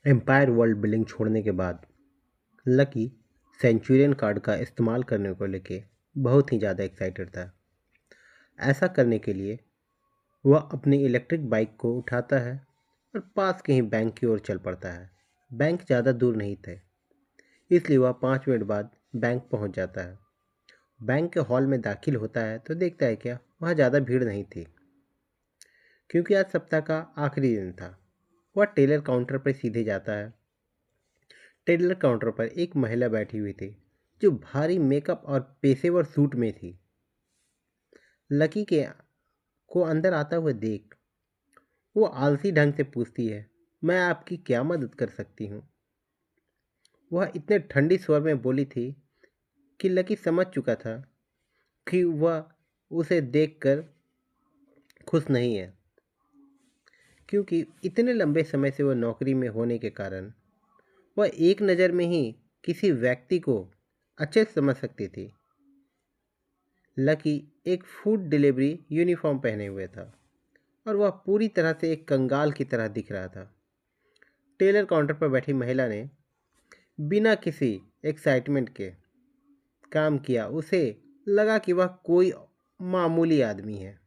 Empire world building छोड़ने के बाद लकी सेंचुरियन कार्ड का इस्तेमाल करने को लेके बहुत ही ज़्यादा एक्साइटेड था। ऐसा करने के लिए वह अपनी इलेक्ट्रिक बाइक को उठाता है और पास के ही बैंक की ओर चल पड़ता है। बैंक ज़्यादा दूर नहीं थे, इसलिए वह 5 मिनट बाद बैंक पहुंच जाता है। बैंक के हॉल में दाखिल होता है तो देखता है क्या वहाँ ज़्यादा भीड़ नहीं थी, क्योंकि आज सप्ताह का आखिरी दिन था। वह टेलर काउंटर पर सीधे जाता है। टेलर काउंटर पर एक महिला बैठी हुई थी जो भारी मेकअप और पेशेवर सूट में थी। लकी के को अंदर आता हुआ देख वो आलसी ढंग से पूछती है, मैं आपकी क्या मदद कर सकती हूँ? वह इतने ठंडी स्वर में बोली थी कि लकी समझ चुका था कि वह उसे देखकर खुश नहीं है, क्योंकि इतने लंबे समय से वह नौकरी में होने के कारण वह एक नज़र में ही किसी व्यक्ति को अच्छे से समझ सकती थी। लकी एक फूड डिलीवरी यूनिफॉर्म पहने हुए था और वह पूरी तरह से एक कंगाल की तरह दिख रहा था। टेलर काउंटर पर बैठी महिला ने बिना किसी एक्साइटमेंट के काम किया। उसे लगा कि वह कोई मामूली आदमी है,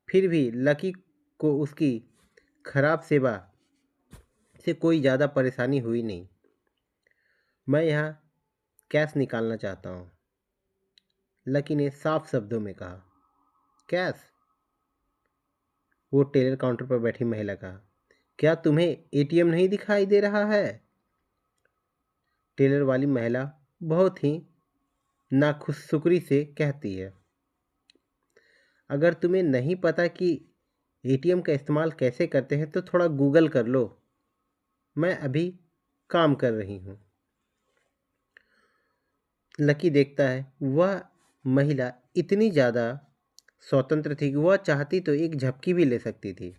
फिर भी लकी को उसकी खराब सेवा से कोई ज़्यादा परेशानी हुई नहीं। मैं यहाँ कैश निकालना चाहता हूँ, लकी ने साफ शब्दों में कहा। कैश? वो टेलर काउंटर पर बैठी महिला कहा, क्या तुम्हें एटीएम नहीं दिखाई दे रहा है? टेलर वाली महिला बहुत ही नाखुशुक्री से कहती है, अगर तुम्हें नहीं पता कि एटीएम का इस्तेमाल कैसे करते हैं तो थोड़ा गूगल कर लो, मैं अभी काम कर रही हूँ। लकी देखता है वह महिला इतनी ज़्यादा स्वतंत्र थी कि वह चाहती तो एक झपकी भी ले सकती थी।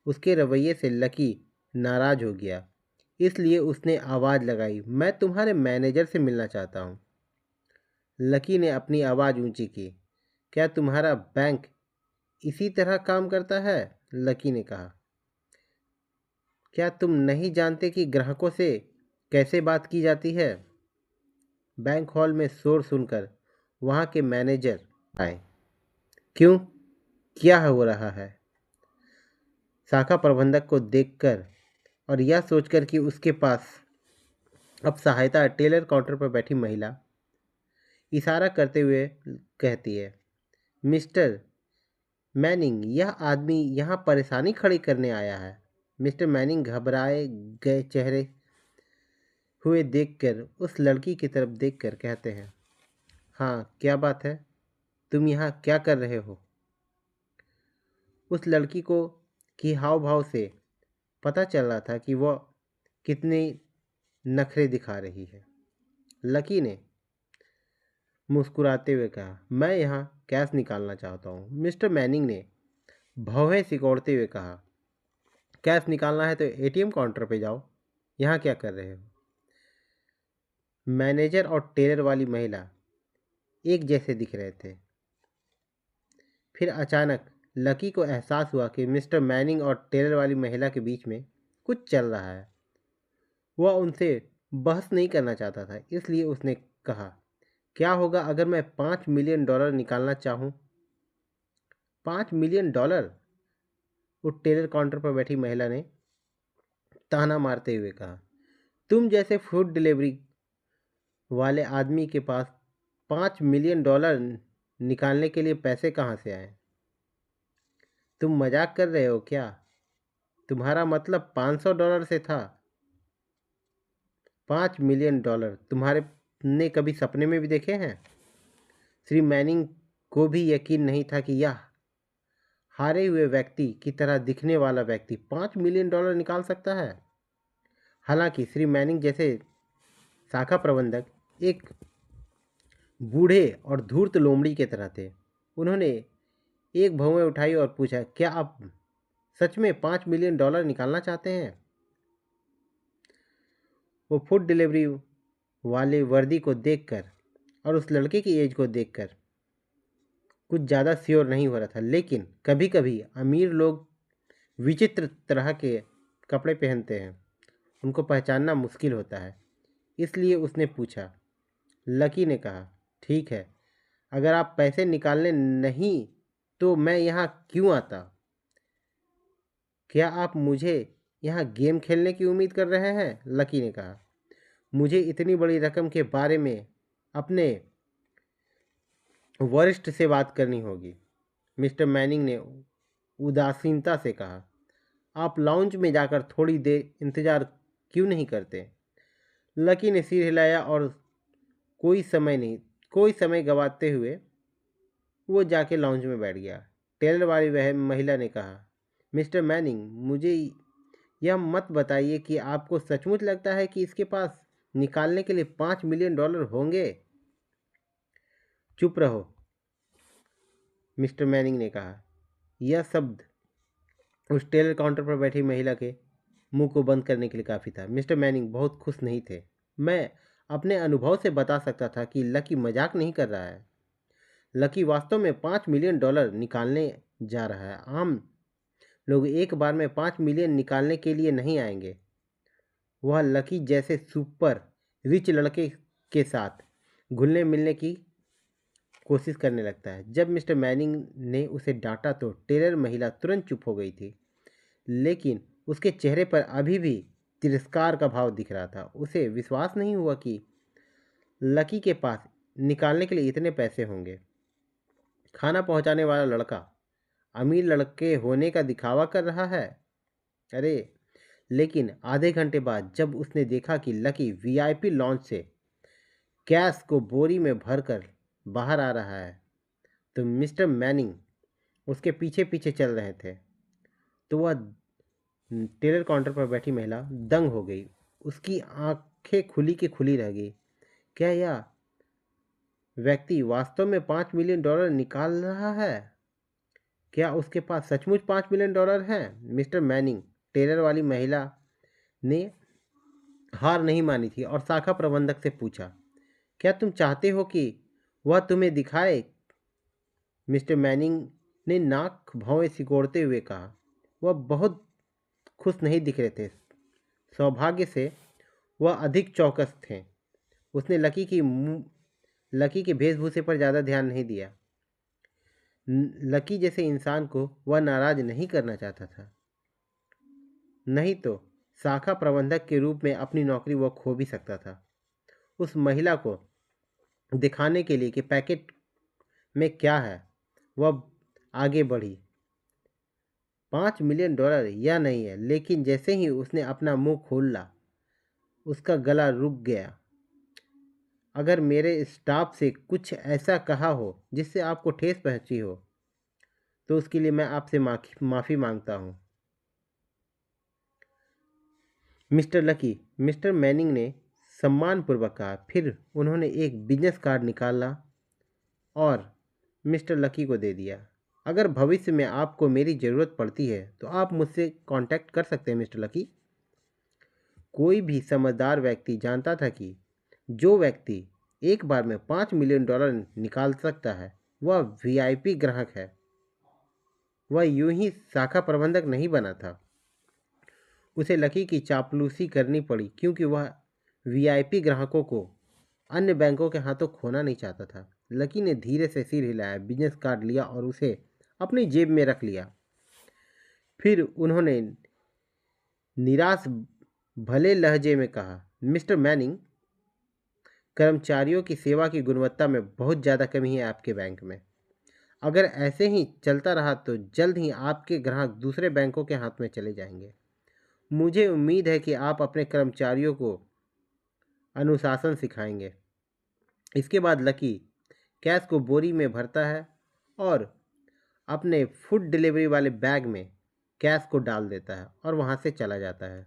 उसके रवैये से लकी नाराज़ हो गया, इसलिए उसने आवाज़ लगाई, मैं तुम्हारे मैनेजर से मिलना चाहता हूँ। लकी ने अपनी आवाज़ ऊंची की, क्या तुम्हारा बैंक इसी तरह काम करता है? लकी ने कहा, क्या तुम नहीं जानते कि ग्राहकों से कैसे बात की जाती है? बैंक हॉल में शोर सुनकर वहाँ के मैनेजर आए। क्यों, क्या हो रहा है? शाखा प्रबंधक को देखकर और यह सोचकर कि उसके पास अब सहायता है, टेलर काउंटर पर बैठी महिला इशारा करते हुए कहती है, मिस्टर मैनिंग, यह आदमी यहाँ परेशानी खड़ी करने आया है। मिस्टर मैनिंग घबराए गए चेहरे हुए देखकर उस लड़की की तरफ देखकर कहते हैं, हाँ क्या बात है, तुम यहाँ क्या कर रहे हो? उस लड़की को की हाव भाव से पता चल रहा था कि वह कितने नखरे दिखा रही है। लकी ने मुस्कुराते हुए कहा, मैं यहाँ कैश निकालना चाहता हूँ। मिस्टर मैनिंग ने भौहें सिकोड़ते हुए कहा, कैश निकालना है तो एटीएम काउंटर पे जाओ, यहाँ क्या कर रहे हो? मैनेजर और टेलर वाली महिला एक जैसे दिख रहे थे। फिर अचानक लकी को एहसास हुआ कि मिस्टर मैनिंग और टेलर वाली महिला के बीच में कुछ चल रहा है। वह उनसे बहस नहीं करना चाहता था, इसलिए उसने कहा, क्या होगा अगर मैं $5 मिलियन निकालना चाहूँ? $5 मिलियन? वो टेलर काउंटर पर बैठी महिला ने ताना मारते हुए कहा, तुम जैसे फूड डिलीवरी वाले आदमी के पास $5 मिलियन निकालने के लिए पैसे कहाँ से आए? तुम मजाक कर रहे हो क्या? तुम्हारा मतलब $500 से था? $5 मिलियन तुम्हारे ने कभी सपने में भी देखे हैं? श्री मैनिंग को भी यकीन नहीं था कि यह हारे हुए व्यक्ति की तरह दिखने वाला व्यक्ति $5 मिलियन निकाल सकता है। हालांकि श्री मैनिंग जैसे शाखा प्रबंधक एक बूढ़े और धूर्त लोमड़ी की तरह थे। उन्होंने एक भौवें उठाई और पूछा, क्या आप सच में $5 मिलियन निकालना चाहते हैं? वो फूड डिलीवरी वाले वर्दी को देखकर और उस लड़के की एज को देखकर कुछ ज़्यादा श्योर नहीं हो रहा था, लेकिन कभी कभी अमीर लोग विचित्र तरह के कपड़े पहनते हैं उनको पहचानना मुश्किल होता है। इसलिए उसने पूछा। लकी ने कहा, ठीक है, अगर आप पैसे निकालने नहीं तो मैं यहाँ क्यों आता? क्या आप मुझे यहाँ गेम खेलने की उम्मीद कर रहे हैं? लकी ने कहा, मुझे इतनी बड़ी रकम के बारे में अपने वरिष्ठ से बात करनी होगी। मिस्टर मैनिंग ने उदासीनता से कहा, आप लाउंज में जाकर थोड़ी देर इंतजार क्यों नहीं करते? लकी ने सिर हिलाया और कोई समय गवाते हुए वो जाके लाउंज में बैठ गया। टेलर वाली वह महिला ने कहा, मिस्टर मैनिंग, मुझे यह मत बताइए कि आपको सचमुच लगता है कि इसके पास निकालने के लिए $5 मिलियन होंगे? चुप रहो, मिस्टर मैनिंग ने कहा। यह शब्द उस टेलर काउंटर पर बैठी महिला के मुंह को बंद करने के लिए काफ़ी था। मिस्टर मैनिंग बहुत खुश नहीं थे। मैं अपने अनुभव से बता सकता था कि लकी मजाक नहीं कर रहा है। लकी वास्तव में $5 मिलियन निकालने जा रहा है। आम लोग एक बार में 5 मिलियन निकालने के लिए नहीं आएंगे। वह लकी जैसे सुपर रिच लड़के के साथ घुलने मिलने की कोशिश करने लगता है। जब मिस्टर मैनिंग ने उसे डांटा तो टेलर महिला तुरंत चुप हो गई थी, लेकिन उसके चेहरे पर अभी भी तिरस्कार का भाव दिख रहा था। उसे विश्वास नहीं हुआ कि लकी के पास निकालने के लिए इतने पैसे होंगे। खाना पहुंचाने वाला लड़का अमीर लड़के होने का दिखावा कर रहा है। अरे, लेकिन आधे घंटे बाद जब उसने देखा कि लकी वीआईपी लॉन्च से कैश को बोरी में भरकर बाहर आ रहा है, तो मिस्टर मैनिंग उसके पीछे पीछे चल रहे थे, तो वह टेलर काउंटर पर बैठी महिला दंग हो गई। उसकी आंखें खुली की खुली रह गई। क्या यह व्यक्ति वास्तव में $5 मिलियन निकाल रहा है? क्या उसके पास सचमुच $5 मिलियन हैं? मिस्टर मैनिंग, टेलर वाली महिला ने हार नहीं मानी थी और शाखा प्रबंधक से पूछा, क्या तुम चाहते हो कि वह तुम्हें दिखाए? मिस्टर मैनिंग ने नाक भौं सिकोड़ते हुए कहा। वह बहुत खुश नहीं दिख रहे थे। सौभाग्य से वह अधिक चौकस थे। उसने लकी के वेशभूषे पर ज़्यादा ध्यान नहीं दिया। लकी जैसे इंसान को वह नाराज नहीं करना चाहता था, नहीं तो शाखा प्रबंधक के रूप में अपनी नौकरी वह खो भी सकता था। उस महिला को दिखाने के लिए कि पैकेट में क्या है, वह आगे बढ़ी। $5 मिलियन यह नहीं है, लेकिन जैसे ही उसने अपना मुंह खोला, उसका गला रुक गया। अगर मेरे स्टाफ से कुछ ऐसा कहा हो जिससे आपको ठेस पहुंची हो, तो उसके लिए मैं आपसे माफ़ी मांगता हूँ। मिस्टर लकी, मिस्टर मैनिंग ने सम्मानपूर्वक कहा। फिर उन्होंने एक बिजनेस कार्ड निकाला और मिस्टर लकी को दे दिया। अगर भविष्य में आपको मेरी ज़रूरत पड़ती है तो आप मुझसे कांटेक्ट कर सकते हैं, मिस्टर लकी। कोई भी समझदार व्यक्ति जानता था कि जो व्यक्ति एक बार में $5 मिलियन निकाल सकता है वह वीआईपी ग्राहक है। वह यूं ही शाखा प्रबंधक नहीं बना था। उसे लकी की चापलूसी करनी पड़ी क्योंकि वह वीआईपी ग्राहकों को अन्य बैंकों के हाथों खोना नहीं चाहता था। लकी ने धीरे से सिर हिलाया, बिजनेस कार्ड लिया और उसे अपनी जेब में रख लिया। फिर उन्होंने निराश भले लहजे में कहा, मिस्टर मैनिंग, कर्मचारियों की सेवा की गुणवत्ता में बहुत ज़्यादा कमी है आपके बैंक में। अगर ऐसे ही चलता रहा तो जल्द ही आपके ग्राहक दूसरे बैंकों के हाथ में चले जाएंगे। मुझे उम्मीद है कि आप अपने कर्मचारियों को अनुशासन सिखाएंगे। इसके बाद लकी कैश को बोरी में भरता है और अपने फूड डिलीवरी वाले बैग में कैश को डाल देता है और वहाँ से चला जाता है।